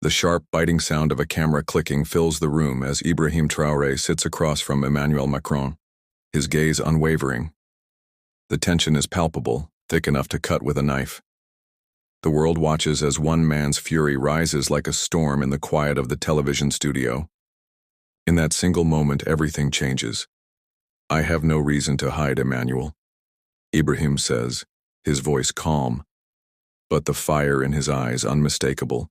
The sharp, biting sound of a camera clicking fills the room as Ibrahim Traoré sits across from Emmanuel Macron, his gaze unwavering. The tension is palpable, thick enough to cut with a knife. The world watches as one man's fury rises like a storm in the quiet of the television studio. In that single moment, everything changes. "I have no reason to hide, Emmanuel," Ibrahim says, his voice calm, but the fire in his eyes unmistakable.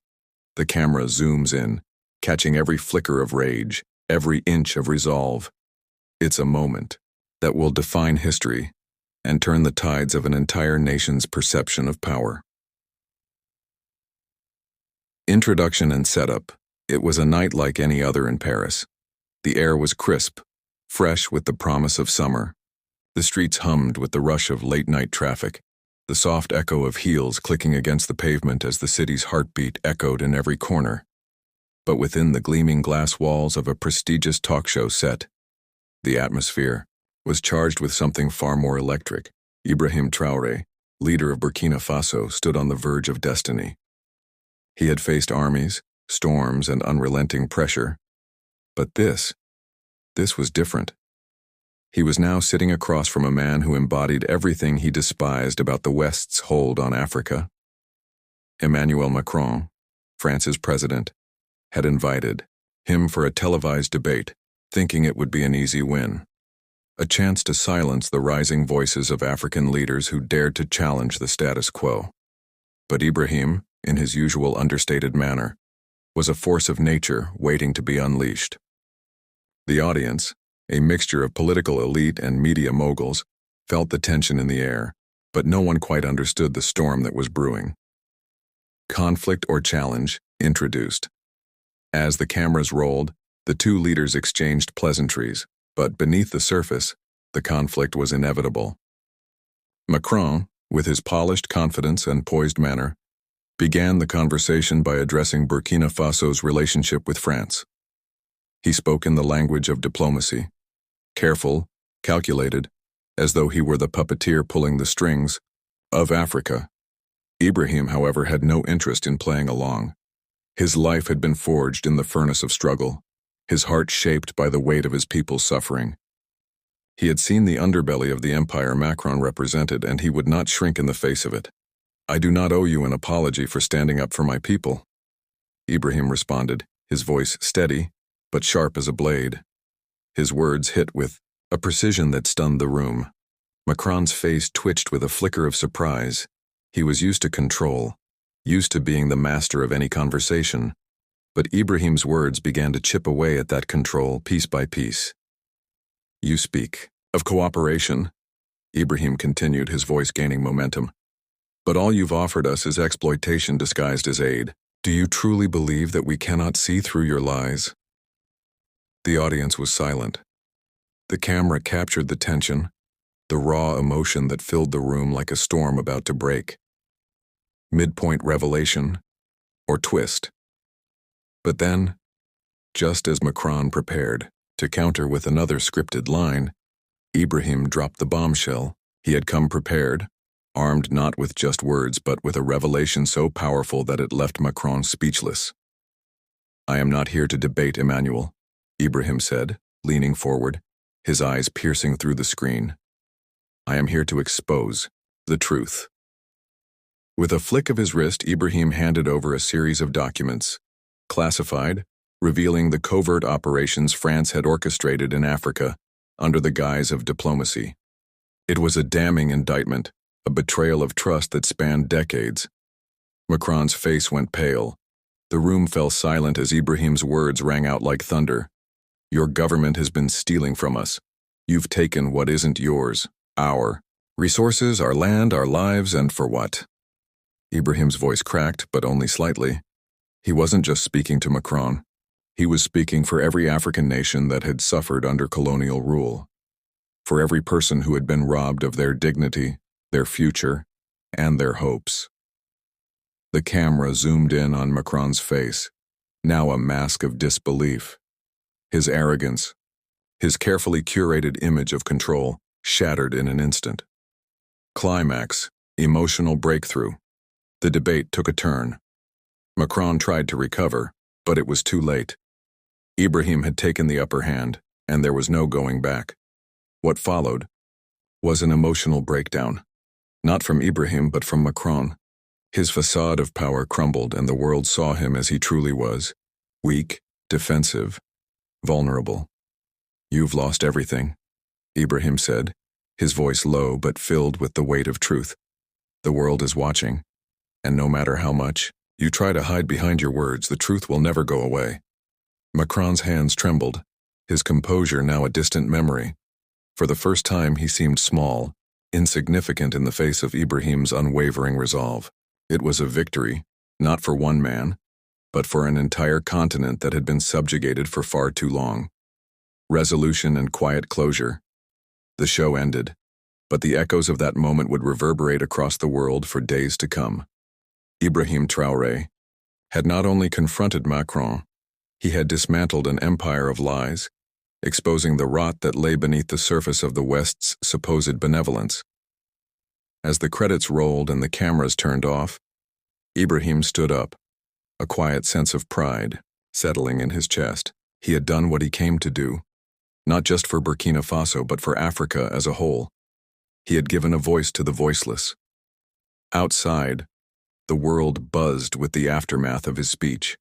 The camera zooms in, catching every flicker of rage, every inch of resolve. It's a moment that will define history and turn the tides of an entire nation's perception of power. Introduction and setup. It was a night like any other in Paris. The air was crisp, fresh with the promise of summer. The streets hummed with the rush of late-night traffic, the soft echo of heels clicking against the pavement as the city's heartbeat echoed in every corner. But within the gleaming glass walls of a prestigious talk show set, the atmosphere was charged with something far more electric. Ibrahim Traoré, leader of Burkina Faso, stood on the verge of destiny. He had faced armies, storms, and unrelenting pressure. But this was different. He was now sitting across from a man who embodied everything he despised about the West's hold on Africa. Emmanuel Macron, France's president, had invited him for a televised debate, thinking it would be an easy win. A chance to silence the rising voices of African leaders who dared to challenge the status quo. But Ibrahim, in his usual understated manner, was a force of nature waiting to be unleashed. The audience, a mixture of political elite and media moguls, felt the tension in the air, but no one quite understood the storm that was brewing. Conflict or challenge introduced. As the cameras rolled, the two leaders exchanged pleasantries, but beneath the surface, the conflict was inevitable. Macron, with his polished confidence and poised manner, began the conversation by addressing Burkina Faso's relationship with France. He spoke in the language of diplomacy, careful, calculated, as though he were the puppeteer pulling the strings of Africa. Ibrahim, however, had no interest in playing along. His life had been forged in the furnace of struggle, his heart shaped by the weight of his people's suffering. He had seen the underbelly of the empire Macron represented, and he would not shrink in the face of it. "I do not owe you an apology for standing up for my people," Ibrahim responded, his voice steady, but sharp as a blade. His words hit with a precision that stunned the room. Macron's face twitched with a flicker of surprise. He was used to control, used to being the master of any conversation. But Ibrahim's words began to chip away at that control piece by piece. "You speak of cooperation," Ibrahim continued, his voice gaining momentum. "But all you've offered us is exploitation disguised as aid. Do you truly believe that we cannot see through your lies?" The audience was silent. The camera captured the tension, the raw emotion that filled the room like a storm about to break. Midpoint revelation or twist. But then, just as Macron prepared to counter with another scripted line, Ibrahim dropped the bombshell. He had come prepared, armed not with just words but with a revelation so powerful that it left Macron speechless. "I am not here to debate, Emmanuel," Ibrahim said, leaning forward, his eyes piercing through the screen. "I am here to expose the truth." With a flick of his wrist, Ibrahim handed over a series of documents, classified, revealing the covert operations France had orchestrated in Africa under the guise of diplomacy. It was a damning indictment, a betrayal of trust that spanned decades. Macron's face went pale. The room fell silent as Ibrahim's words rang out like thunder. "Your government has been stealing from us. You've taken what isn't yours, our resources, our land, our lives, and for what?" Ibrahim's voice cracked, but only slightly. He wasn't just speaking to Macron. He was speaking for every African nation that had suffered under colonial rule, for every person who had been robbed of their dignity, their future, and their hopes. The camera zoomed in on Macron's face, now a mask of disbelief. His arrogance, his carefully curated image of control, shattered in an instant. Climax, emotional breakthrough. The debate took a turn. Macron tried to recover, but it was too late. Ibrahim had taken the upper hand, and there was no going back. What followed was an emotional breakdown, not from Ibrahim but from Macron. His facade of power crumbled, and the world saw him as he truly was: weak, defensive, vulnerable. "You've lost everything," Ibrahim said, his voice low but filled with the weight of truth. "The world is watching, and no matter how much you try to hide behind your words, the truth will never go away." Macron's hands trembled, his composure now a distant memory. For the first time he seemed small, insignificant in the face of Ibrahim's unwavering resolve. It was a victory, not for one man, but for an entire continent that had been subjugated for far too long. Resolution and quiet closure. The show ended, but the echoes of that moment would reverberate across the world for days to come. Ibrahim Traoré had not only confronted Macron, he had dismantled an empire of lies, exposing the rot that lay beneath the surface of the West's supposed benevolence. As the credits rolled and the cameras turned off, Ibrahim stood up, a quiet sense of pride settling in his chest. He had done what he came to do, not just for Burkina Faso but for Africa as a whole. He had given a voice to the voiceless. Outside, the world buzzed with the aftermath of his speech.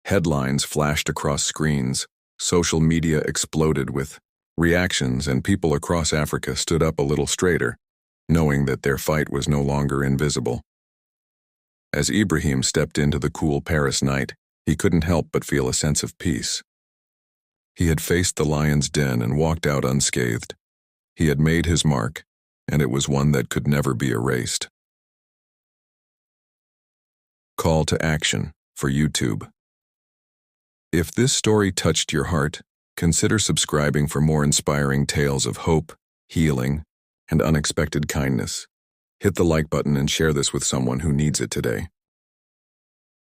Headlines flashed across screens, social media exploded with reactions, and people across Africa stood up a little straighter, knowing that their fight was no longer invisible. As Ibrahim stepped into the cool Paris night, he couldn't help but feel a sense of peace. He had faced the lion's den and walked out unscathed. He had made his mark, and it was one that could never be erased. Call to action for YouTube. If this story touched your heart, consider subscribing for more inspiring tales of hope, healing, and unexpected kindness. Hit the like button and share this with someone who needs it today.